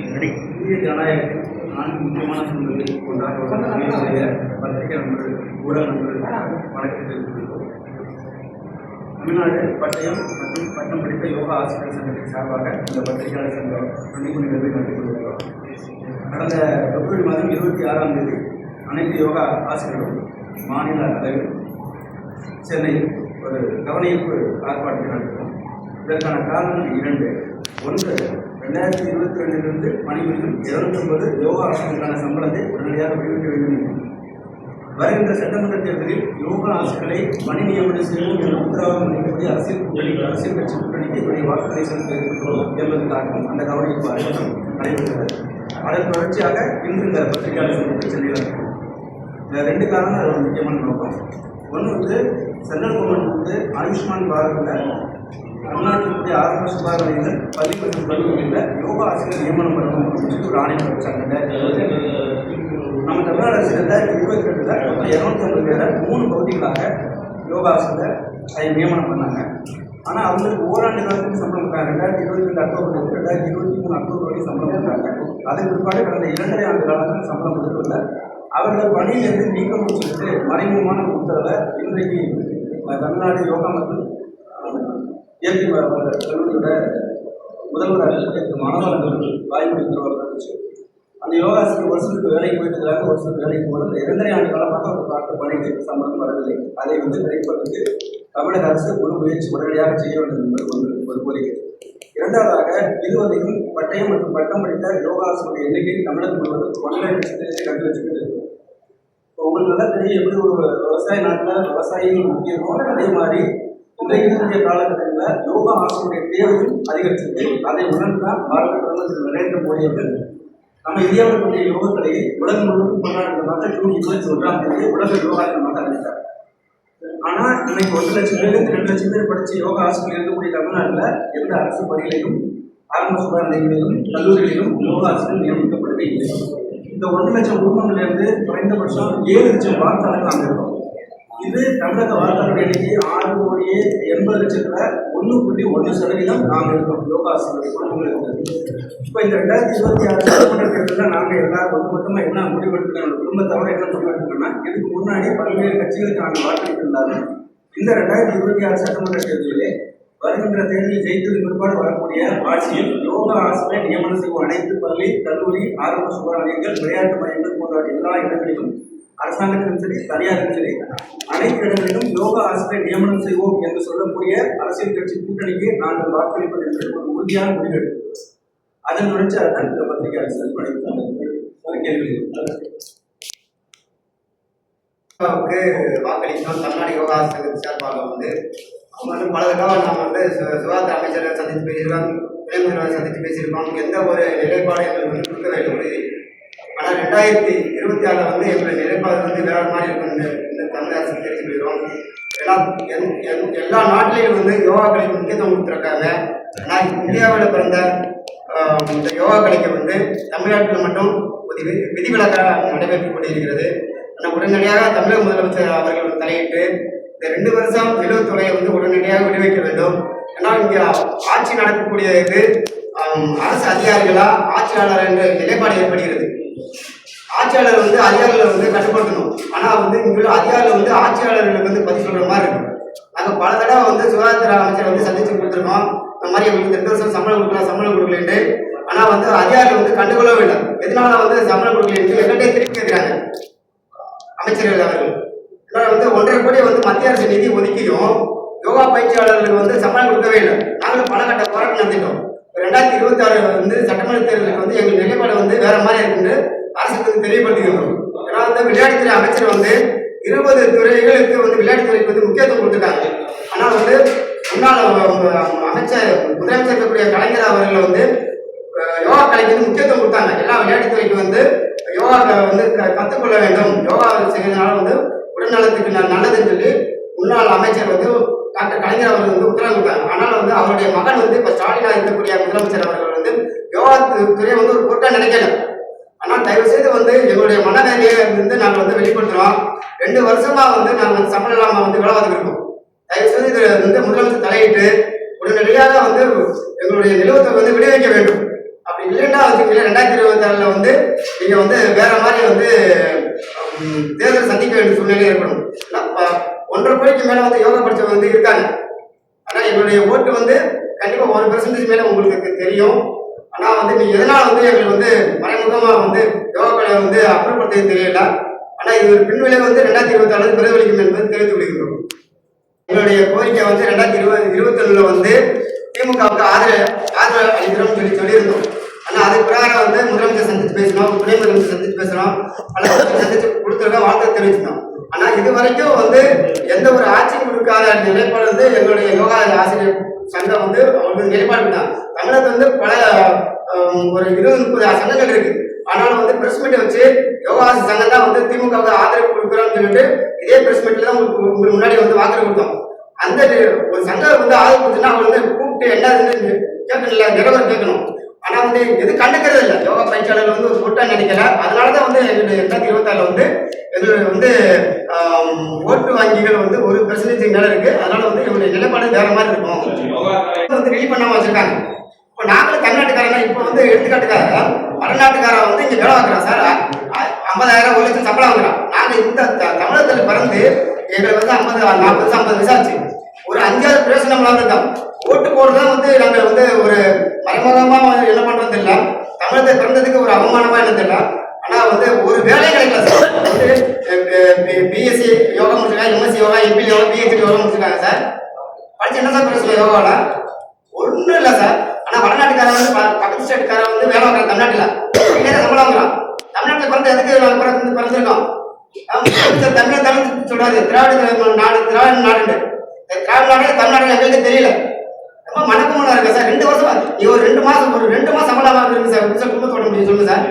இந்திய ஜனநாயகத்தின் 4 முக்கியமான சூழ்நிலை கொண்டாட பத்திரிகை நண்பர்கள், ஊடக நண்பர்கள் வணக்கத்தை தெரிவித்துள்ளோம். தமிழ்நாடு பட்டயம் மற்றும் பட்டம் படித்த யோகா ஆசிரியர் சங்கத்தின் சார்பாக இந்த பத்திரிகையாளர் சங்கம் 20 நிகழ்வை நடத்தி கொண்டிருக்கிறோம். கடந்த பிப்ரவரி மாதம் 26ஆம் தேதி அனைத்து யோகா ஆசிரியர்களும் மாநில அளவில் சென்னையில் ஒரு கவனஈர்ப்பு ஆர்ப்பாட்டத்தை நடத்துகிறோம். இதற்கான காரணங்கள் 2. ஒன்று, 2022 பணிபுரியும் 250 யோகா ஆசிரியர்களுக்கான சம்பளத்தை உடனடியாக விடுவிக்க வேண்டும் என்றும், வருகின்ற சட்டமன்ற தேர்தலில் யோகா ஆசிரியர்களை பணி நியமனம் செய்வோம் என உத்தரவாதம் அளிக்கக்கூடிய அரசியல் கட்சி கூட்டணிக்கு என்னுடைய வாக்குகளை செலுத்த இருக்கிறோம் என்பதற்காகவும் அந்த கவனஈர்ப்பு ஆர்ப்பாட்டம் நடைபெற்றது. அதன் தொடர்ச்சியாக இன்று இந்த பத்திரிகையாளர் சங்கத்தை சென்னையில் இருக்கிறோம். இந்த 2 காரணங்கள் ஒரு முக்கியமான நோக்கம். ஒன்று சென்ட்ரல் கவர்மெண்ட் ஆயுஷ்மான் பாரதில் தமிழ்நாட்டினுடைய ஆரம்ப சுகாதாரங்கள் பள்ளி மற்றும் கல்லூரிகளில் யோகா ஆசிரியர் நியமனம் பண்ணணும் அப்படின்னு ஒரு ஆணையம் வச்சாங்க. நம்ம தமிழ்நாடு அரசு 2022 250 பேரை 3 பகுதிகளாக யோகா ஆசிரியர் அதை நியமனம் பண்ணாங்க. ஆனால் அவங்களுக்கு ஓராண்டு காலத்துக்கு சம்பளம் கொடுத்தாங்க. 2022 அக்டோபர் 2023 அக்டோபர் வரைக்கும் சம்பளம் கொடுத்தாங்க. அதன் பிற்பாடு கடந்த 2.5 ஆண்டு காலத்தில் சம்பளம் கொடுக்கவில்லை. அவர்கள் பணியிலிருந்து நீக்கம் சொல்லிட்டு மறைமுகமான உத்தரவை இன்றைக்கு தமிழ்நாடு யோகா மற்றும் இயற்கை கல்லூரியோட முதல்வர் மாணவர்கள் வாய்மொழி உத்தரவாக அந்த யோகாசிரியர் வருஷத்துக்கு வேலைக்கு போயிட்டு இருக்கிறாங்க. வருஷத்துக்கு வேலைக்கு போகிறது 2.5 ஆண்டு காலமாக அவர் பார்த்த பணிகளுக்கு சம்பளம் வரவில்லை. அதை கிடைப்பதற்கு தமிழக அரசு ஒரு முயற்சி உடனடியாக செய்ய வேண்டும் என்பது ஒரு கோரிக்கை. 2வதாக, இதுவரைக்கும் பட்டயம் மற்றும் பட்டம் படித்த யோகாசிரியருடைய எண்ணிக்கை தமிழகம் முழுவதும் 1.5 லட்சத்திலிருந்து 2 லட்சத்தில் இருக்கும். இப்போ உங்களுக்கு நல்லா தெரியும் எப்படி ஒரு விவசாய நாட்டில் விவசாயிகள் முக்கியமோ அதே மாதிரி இன்றைக்கு இருக்கக்கூடிய காலகட்டங்களில் யோகா ஆசிரியருடைய தேவையும் அதிகரிச்சிருக்கு. அதை உணர்ந்தான் பாரத பிரதமர் திரு நரேந்திர மோடி அவர்கள் நம்ம இந்தியாவில் கூடிய யோகக்கலையை உலகம் முழுவதும் கொண்டாடுறதாக ஜூன் 21ஆம் தேதி உலக யோகா தினமாக அறிவித்தார். ஆனால் இன்னைக்கு 1 லட்சம் பேருக்கு 2 லட்சம் பேர் படித்த யோகா ஆசிரியர் இருக்கக்கூடிய தமிழ்நாட்டில் எந்த அரசு பணிகளிலும் ஆரம்ப சுகாதார நிலையங்களிலும் கல்லூரிகளிலும் யோகா ஆசிரியர் நியமிக்கப்படவே இல்லை. இந்த 1 லட்சம் குடும்பங்களிலிருந்து குறைந்தபட்சம் 7 லட்சம் வார்த்தைகள் நாங்கள் இருக்கோம். இது தமிழக வார்த்தைகள் எண்ணிக்கை 6,80,00,000 1.1% நாங்கள் இருக்கோம் யோகா ஆசிரியர் குடும்பங்கள் இருக்கிறது. இப்போ இந்த 2026 சட்டமன்ற தேர்தலில் நாங்கள் எல்லாரும் ஒட்டுமொத்தமாக என்ன முடிவெடுக்கிறோம், குடும்பத்தோட என்ன முடிவெடுக்கிறோம்னா, இதுக்கு முன்னாடி பல்வேறு கட்சிகளுக்கு நாங்கள் வாக்களித்திருந்தாலும் இந்த 2026 சட்டமன்ற தேர்தலிலே வருகின்ற தேர்தலில் ஜெயித்தது பிற்பாடு வரக்கூடிய ஆட்சியில் யோகா ஆசிரியர் நியமனம் செய்வோம் அனைத்து பள்ளி, கல்லூரி, ஆரம்ப சுகாதார நிலையங்கள், விளையாட்டு மையங்கள் போன்ற எல்லா இடங்களிலும் அரசாங்கத்திலும் சரி தனியாரும் சரி அனைத்து இடங்களிலும் யோகா ஆசிரியர் நியமனம் செய்வோம் என்று சொல்லக்கூடிய அரசியல் கட்சி கூட்டணிக்கு நாங்கள் வாக்களிப்பது என்று ஒரு உறுதியான முடிவெடுக்கிறோம். அதன் தொடர்ச்சியாக தான் இந்த பத்திரிகை அரசு கேள்வி வாக்களித்தோம். தமிழ்நாடு யோகா ஆசிரியர் சார்பாக பல தடவை நாம் சுகாதார அமைச்சரை சந்தித்து பேசியிருக்கோம், துணை முதல்வரை சந்தித்து பேசியிருக்கோம். எந்த ஒரு நிலைப்பாடு எங்களுக்கு கொடுக்க வேண்டும். ஆனால் 2026 எங்களுடைய நிலைப்பாடு வேற மாதிரி இருக்கும். இந்த தமிழக அரசு தெரிஞ்சு போயிடும். ஏன்னா எல்லா நாட்டிலையும் யோகா கலைக்கு முக்கியத்துவம் கொடுத்துருக்காங்க. ஆனால் இந்தியாவில் பிறந்த இந்த யோகா கலைக்கு தமிழ்நாட்டில் மட்டும் விதிவிலக்காக நடைபெற்றுக் கொண்டிருக்கிறது. ஆனால் உடனடியாக தமிழக முதலமைச்சர் அவர்கள் தலையிட்டு இந்த 2 வருஷம் நிலுவத்துறையை உடனடியாக விடுவிக்க வேண்டும். ஏன்னா இங்கே ஆட்சி நடக்கக்கூடியது அரசு அதிகாரிகளா ஆட்சியாளர் என்ற நிலைப்பாடு ஏற்படுகிறது. ஆட்சியாளர் அதிகாரிகளை கட்டுப்படுத்தணும். ஆனால் இங்குள்ள அதிகாரிகள் ஆட்சியாளர்களுக்கு பதிவு சொல்ற மாதிரி இருக்கு. நாங்கள் பல தடவை சுகாதார அமைச்சர் சந்திச்சு கொடுத்துருக்கோம். இந்த மாதிரி எங்களுக்கு 2 வருஷம் சம்பளம் கொடுக்கலன்ட்டு. ஆனால் அதிகாரிகள் கண்டுகொள்ளவே இல்லை. எதனால சம்பளம் கொடுக்கலன்ட்டு எங்கிட்டே திருப்பி கேட்கிறாங்க அமைச்சர்கள் அவர்கள். இதனால் 1.5 கோடி மத்திய அரசு நிதி ஒதுக்கியும் யோகா பயிற்சியாளர்களுக்கு சம்பளம் கொடுக்கவே இல்லை. நாங்களும் பல கட்ட போராட்டம் நடத்திட்டோம். 2026 சட்டமன்ற தேர்தலுக்கு எங்கள் நிலைப்பாடு வேற மாதிரி இருக்குன்னு அரசுக்கு தெரியப்படுத்துகிறோம். ஏன்னா விளையாட்டுத்துறை அமைச்சர் 20 துறைகளுக்கு விளையாட்டுத்துறைக்கு முக்கியத்துவம் கொடுத்துருக்காங்க. ஆனால் முன்னாள் அமைச்சர் முதலமைச்சர் இருக்கக்கூடிய கலைஞர் அவர்கள் யோகா கலைக்கு முக்கியத்துவம் கொடுத்தாங்க. எல்லா விளையாட்டுத்துறைக்கு யோகா கற்றுக்கொள்ள வேண்டும், யோகா செய்வதனால உடல்நலத்துக்கு நல்லதுன்னு சொல்லி முன்னாள் அமைச்சர் டாக்டர் கலைஞர் அவர்கள் உத்தரவு கொடுத்தாங்க. ஆனால் அவருடைய மகன் இப்போ ஸ்டாலினாக இருக்கக்கூடிய முதலமைச்சர் அவர்கள் யோகா துறையை ஒரு பொருட்டாக நினைக்கல. ஆனால் தயவு செய்து எங்களுடைய மனநிலையை நாங்கள் வெளிப்படுத்துகிறோம். 2 வருஷமா நாங்கள் சம்பளம் இல்லாமல் வேலை பார்த்துருக்கோம். தயவு செய்து இது முதலமைச்சர் தலையிட்டு உடனடியாக எங்களுடைய நிலுவத்தை விடுவிக்க வேண்டும். அப்படி இல்லைன்னா வச்சுக்கல 2026 வந்து நீங்க வந்து வேற மாதிரி வந்து தேர்தல் சந்திக்க வேண்டிய சூழ்நிலை ஏற்படும். 1.5 கோடிக்கு மேல வந்து யோகா படிச்சவங்க வந்து இருக்காங்க. ஆனா எங்களுடைய ஓட்டு வந்து கண்டிப்பா 1% மேல உங்களுக்கு தெரியும். ஆனா வந்து நீங்க எதனால வந்து எங்களுக்கு வந்து மறைமுகமா வந்து யோகா கலையை வந்து அப்புறப்படுத்த தெரியல. ஆனா இது ஒரு பின்விளைவு வந்து 2026 பிரதிபலிக்கும் என்பது தெரிவித்துக் கொள்கிறோம். எங்களுடைய கோரிக்கை வந்து 2021 வந்து திமுகவுக்கு ஆதரவு அளிக்கிறோம் சொல்லியிருந்தோம். ஆனா அதுக்கு பிரகாரம் வந்து முதலமைச்சர் சந்திச்சு பேசணும், துணை முதலமைச்சர் சந்திச்சு பேசணும், பல சந்திச்சு கொடுத்துருக்க வாழ்த்து தெரிவிச்சிருந்தோம். ஆனா இது வரைக்கும் வந்து எந்த ஒரு ஆட்சியும் கொடுக்காத நிலைப்பாடு வந்து எங்களுடைய யோகா ஆசிரியர் சங்கம் வந்து அவங்களுக்கு நிலைப்பாடு தான். தமிழகத்துல வந்து பல ஒரு 20-30 சங்கங்கள் இருக்கு. ஆனாலும் வந்து பிரஸ் மீட்டை வச்சு யோகா சங்கம் தான் வந்து திமுகவுக்கு ஆதரவு கொடுக்குறோம்னு சொல்லிட்டு இதே பிரஸ் மீட்ல தான் உங்களுக்கு முன்னாடி வந்து வாக்குறுதி கொடுத்தோம். அந்த ஒரு சங்கம் வந்து ஆதரவு கொடுத்துன்னா அவங்க வந்து கூப்பிட்டு எல்லாருமே கேட்கல, நிறைவேற கேட்கணும். ஆனா வந்து எது கண்டுக்கிறது இல்லை. யோகா பயிற்சியாளர்கள் வந்து ஒரு கூட்டம் நினைக்கல. அதனாலதான் வந்து எங்களுடைய 2026 வந்து எங்களுடைய வந்து ஓட்டு வங்கிகள் வந்து 1% மேல இருக்கு. அதனால வந்து எங்களுடைய நிலைப்பாடு வேற மாதிரி இருக்கும். வந்து ரெடி பண்ணாம வச்சிருக்காங்க. இப்போ நாங்களும் தமிழ்நாட்டுக்காரங்க இப்போ வந்து எடுத்துக்காட்டுக்காக வடநாட்டுக்காரன் வந்து இங்க வேலை வாங்குறான் சார். 50,000 1 லட்சம் சம்பளம் வாங்குறான். நாங்க இந்த தமிழகத்தில் பிறந்து எங்களுக்கு வந்து 50 வயசு ஆச்சு. ஒரு 5-6 பிரதேசம் நம்மளால இருக்கோம். ஓட்டு போடுறதா வந்து நாங்க வந்து ஒரு மறைமுகமா என்ன பண்றது இல்லை. தமிழகத்தை பிறந்ததுக்கு ஒரு அவமானமா என்ன தெரியல. ஆனா வந்து ஒரு வேலை கிடைக்கல சார். வந்து பிஎஸ்சி யோகா முடிச்சிருக்காங்க, MSc yoga, MP yoga, PhD yoga முடிச்சிருக்காங்க சார். படிச்சு என்ன சார் பிரச்சனை யோகால ஒன்றும் இல்லை சார். ஆனா வடநாட்டுக்காரன் வந்து பக்கத்து ஸ்டேட்டுக்காரன் வந்து வேலை வாங்குறான் தமிழ்நாட்டில் சம்பளம் வாங்குறான். தமிழ்நாட்டில் பிறந்த எதுக்கு பிறந்திருக்கோம்? தமிழ் சொல்றாரு திராவிட நாடு, திராவிட நாடு. திராவிட நாடு தமிழ்நாடு எங்களுக்கு தெரியல. ரொம்ப மனக்கமலா இருக்கு சார். 2 வருஷமா நீ ஒரு 2 மாசம் சம்பளம் வாங்குறீங்க சார். குடும்பத்தோட முடியும் சொல்லுங்க சார்.